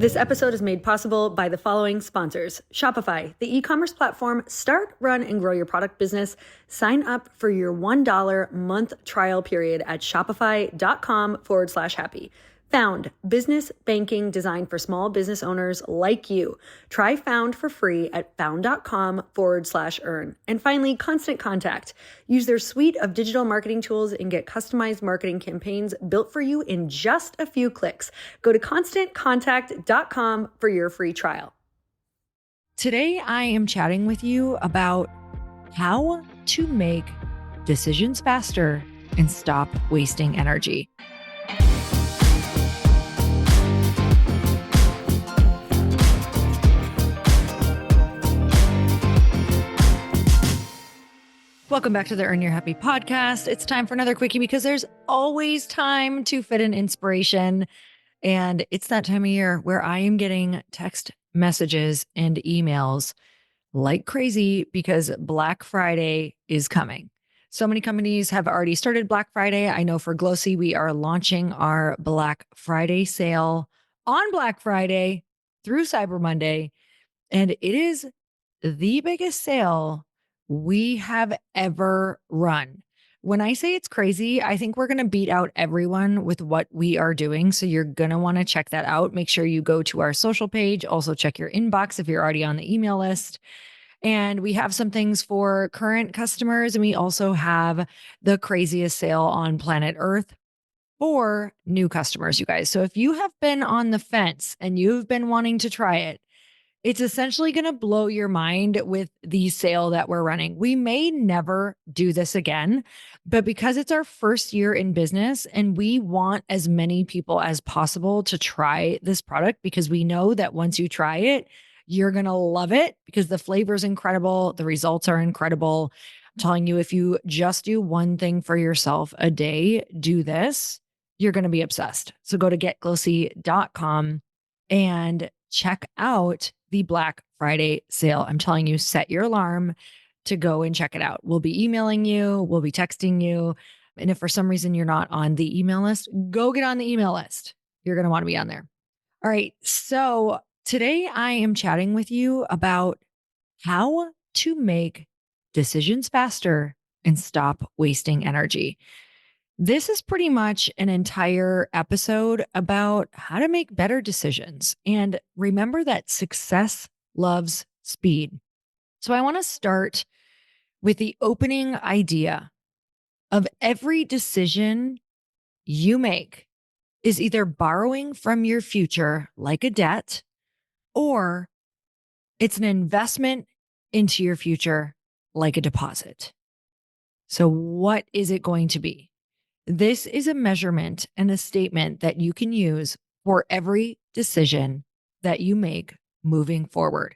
This episode is made possible by the following sponsors. Shopify, the e-commerce platform. Start, run, and grow your product business. Sign up for your $1 month trial period at shopify.com/happy. Found, business banking designed for small business owners like you. Try Found for free at found.com/earn. And finally, Constant Contact. Use their suite of digital marketing tools and get customized marketing campaigns built for you in just a few clicks. Go to constantcontact.com for your free trial. Today, I am chatting with you about how to make decisions faster and stop wasting energy. Welcome back to the Earn Your Happy podcast. It's time for another quickie because there's always time to fit in inspiration. And it's that time of year where I am getting text messages and emails like crazy because Black Friday is coming. So many companies have already started Black Friday. I know for Glossy, we are launching our Black Friday sale on Black Friday through Cyber Monday. And it is the biggest sale we have ever run. When I say it's crazy, I think we're going to beat out everyone with what we are doing. So you're going to want to check that out. Make sure you go to our social page. Also check your inbox if you're already on the email list. And we have some things for current customers. And we also have the craziest sale on planet Earth for new customers, you guys. So if you have been on the fence and you've been wanting to try it, it's essentially going to blow your mind with the sale that we're running. We may never do this again, but because it's our first year in business and we want as many people as possible to try this product because we know that once you try it, you're going to love it because the flavor is incredible. The results are incredible. I'm telling you, if you just do one thing for yourself a day, do this, you're going to be obsessed. So go to getglossy.com and check out the Black Friday sale. I'm telling you, set your alarm to go and check it out. We'll be emailing you, we'll be texting you. And if for some reason you're not on the email list, go get on the email list. You're going to want to be on there. All right. So today I am chatting with you about how to make decisions faster and stop wasting energy. This is pretty much an entire episode about how to make better decisions. And remember that success loves speed. So I want to start with the opening idea of every decision you make is either borrowing from your future like a debt, or it's an investment into your future like a deposit. So what is it going to be? This is a measurement and a statement that you can use for every decision that you make moving forward.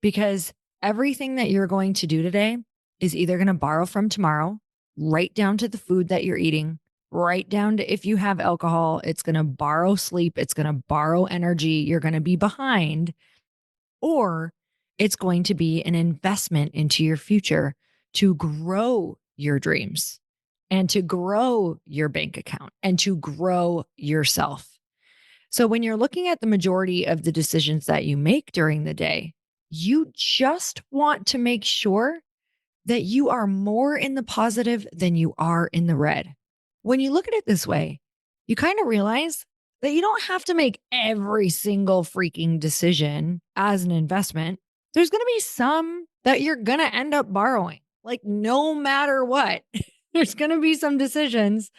Because everything that you're going to do today is either going to borrow from tomorrow, right down to the food that you're eating, right down to if you have alcohol, it's going to borrow sleep, it's going to borrow energy, you're going to be behind, or it's going to be an investment into your future to grow your dreams and to grow your bank account and to grow yourself. So when you're looking at the majority of the decisions that you make during the day, you just want to make sure that you are more in the positive than you are in the red. When you look at it this way, you kind of realize that you don't have to make every single freaking decision as an investment. There's going to be some that you're going to end up borrowing, like no matter what. There's going to be some decisions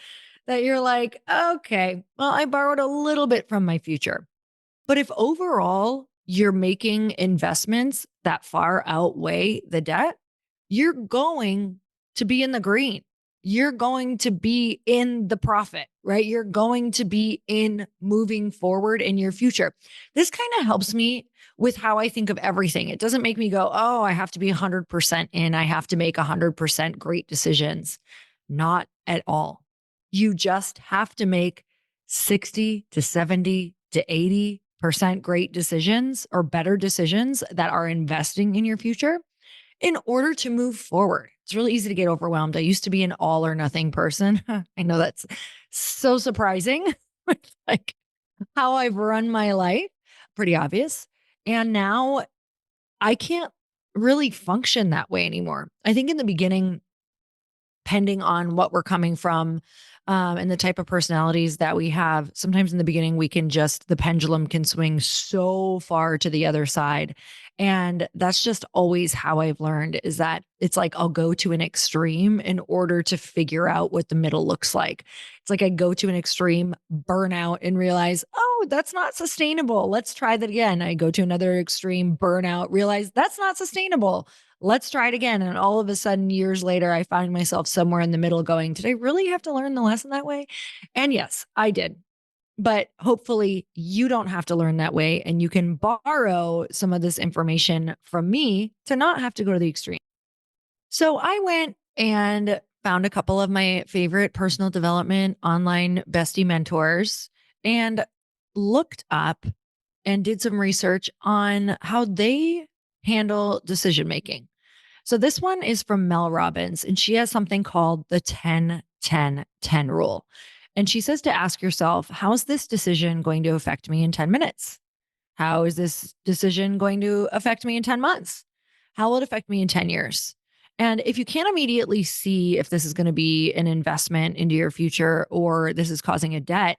that you're like, okay, well, I borrowed a little bit from my future. But if overall you're making investments that far outweigh the debt, you're going to be in the green. You're going to be in the profit, right? You're going to be in moving forward in your future. This kind of helps me with how I think of everything. It doesn't make me go, oh, I have to be 100% in. I have to make 100% great decisions. Not at all. You just have to make 60 to 70 to 80% great decisions or better decisions that are investing in your future in order to move forward. It's really easy to get overwhelmed. I used to be an all or nothing person. I know that's so surprising with like how I've run my life. pretty obvious. And now I can't really function that way anymore. I think in the beginning, depending on what we're coming from, and the type of personalities that we have, sometimes in the beginning, the pendulum can swing so far to the other side. And that's just always how I've learned is that it's like I'll go to an extreme in order to figure out what the middle looks like. It's like I go to an extreme, burn out, and realize, oh, that's not sustainable. Let's try that again. I go to another extreme, burn out, realize that's not sustainable. Let's try it again. And all of a sudden, years later, I find myself somewhere in the middle going, did I really have to learn the lesson that way? And yes, I did. But hopefully, you don't have to learn that way. And you can borrow some of this information from me to not have to go to the extreme. So I went and found a couple of my favorite personal development online bestie mentors and looked up and did some research on how they handle decision making. So this one is from Mel Robbins, and she has something called the 10-10-10 rule. And she says to ask yourself, how is this decision going to affect me in 10 minutes? How is this decision going to affect me in 10 months? How will it affect me in 10 years? And if you can't immediately see if this is going to be an investment into your future or this is causing a debt,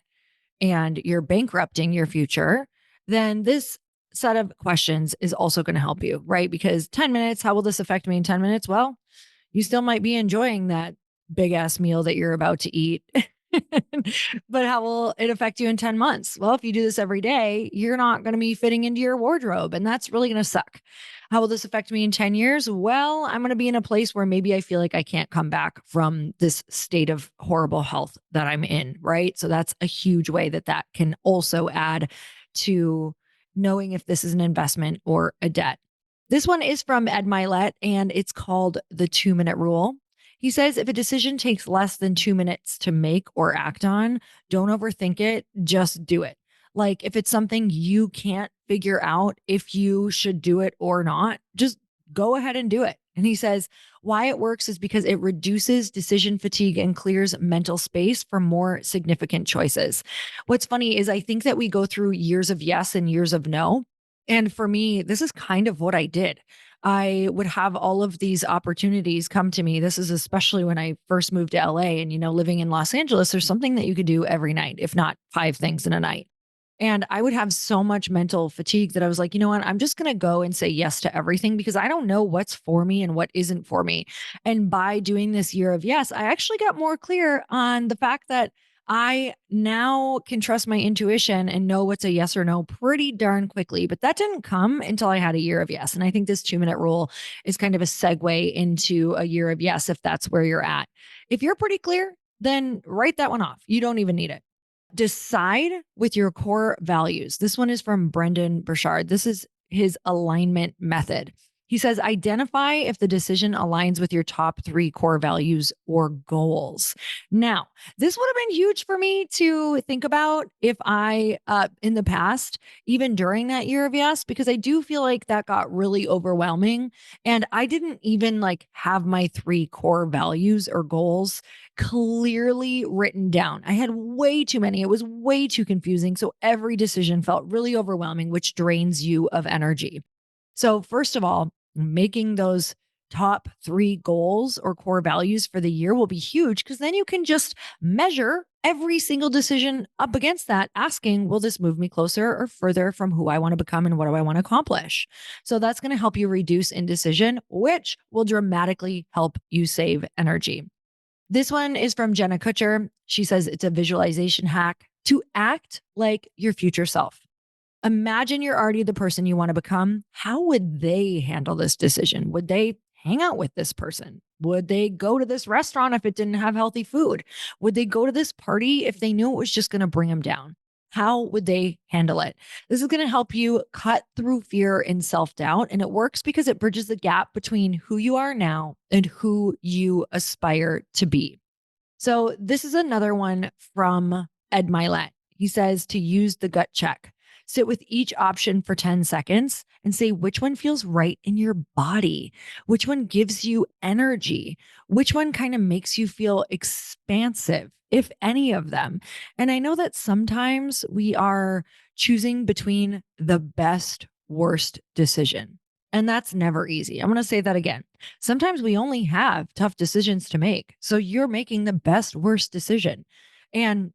and you're bankrupting your future, then this set of questions is also going to help you, right? Because 10 minutes, how will this affect me in 10 minutes? Well, you still might be enjoying that big ass meal that you're about to eat. But how will it affect you in 10 months? Well, if you do this every day, you're not going to be fitting into your wardrobe, and that's really going to suck. How will this affect me in 10 years? Well, I'm going to be in a place where maybe I feel like I can't come back from this state of horrible health that I'm in, right? So that's a huge way that that can also add to knowing if this is an investment or a debt. This one is from Ed Mylett, and it's called the 2-minute rule. He says if a decision takes less than 2 minutes to make or act on, don't overthink it, just do it. Like if it's something you can't figure out if you should do it or not, just go ahead and do it. And he says why it works is because it reduces decision fatigue and clears mental space for more significant choices. What's funny is I think that we go through years of yes and years of no. And for me, this is kind of what I did. I would have all of these opportunities come to me. This is especially when I first moved to LA and, living in Los Angeles, there's something that you could do every night, if not 5 things in a night. And I would have so much mental fatigue that I was like, you know what? I'm just going to go and say yes to everything because I don't know what's for me and what isn't for me. And by doing this year of yes, I actually got more clear on the fact that I now can trust my intuition and know what's a yes or no pretty darn quickly. But that didn't come until I had a year of yes. And I think this 2-minute rule is kind of a segue into a year of yes, if that's where you're at. If you're pretty clear, then write that one off. You don't even need it. Decide with your core values. This one is from Brendon Burchard. This is his alignment method. He says, identify if the decision aligns with your top 3 core values or goals. Now, this would have been huge for me to think about if I, in the past, even during that year of yes, because I do feel like that got really overwhelming. And I didn't even have my 3 core values or goals clearly written down. I had way too many. It was way too confusing. So every decision felt really overwhelming, which drains you of energy. So first of all, making those top 3 goals or core values for the year will be huge because then you can just measure every single decision up against that, asking, will this move me closer or further from who I want to become and what do I want to accomplish? So that's going to help you reduce indecision, which will dramatically help you save energy. This one is from Jenna Kutcher. She says it's a visualization hack to act like your future self. Imagine you're already the person you want to become. How would they handle this decision? Would they hang out with this person? Would they go to this restaurant if it didn't have healthy food? Would they go to this party if they knew it was just going to bring them down? How would they handle it? This is going to help you cut through fear and self-doubt. And it works because it bridges the gap between who you are now and who you aspire to be. So this is another one from Ed Mylett. He says to use the gut check. Sit with each option for 10 seconds and say which one feels right in your body, which one gives you energy, which one kind of makes you feel expansive if any of them. And I know that sometimes we are choosing between the best, worst decision. And that's never easy. I'm going to say that again. Sometimes we only have tough decisions to make. So you're making the best, worst decision. And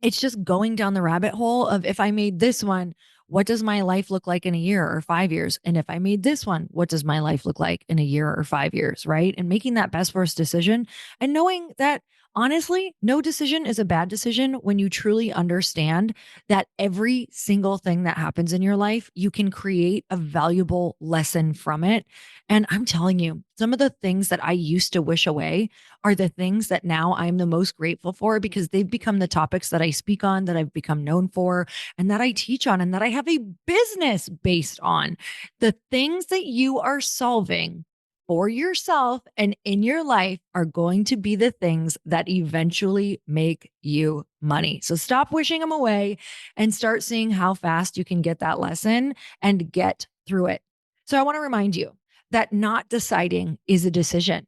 it's just going down the rabbit hole of, if I made this one, what does my life look like in a year or 5 years? And if I made this one, what does my life look like in a year or 5 years? Right. And making that best worst decision and knowing that honestly, no decision is a bad decision when you truly understand that every single thing that happens in your life, you can create a valuable lesson from it. And I'm telling you, some of the things that I used to wish away are the things that now I'm the most grateful for, because they've become the topics that I speak on, that I've become known for, and that I teach on, and that I have a business based on. The things that you are solving for yourself and in your life are going to be the things that eventually make you money. So stop wishing them away and start seeing how fast you can get that lesson and get through it. So I want to remind you that not deciding is a decision.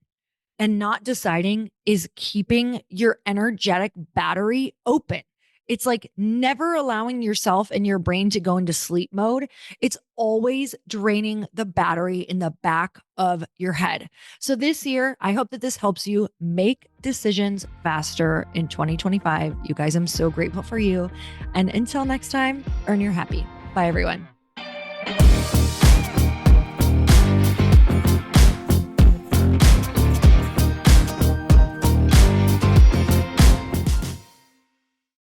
And not deciding is keeping your energetic battery open. It's like never allowing yourself and your brain to go into sleep mode. It's always draining the battery in the back of your head. So this year, I hope that this helps you make decisions faster in 2025. You guys, I'm so grateful for you. And until next time, earn your happy. Bye, everyone.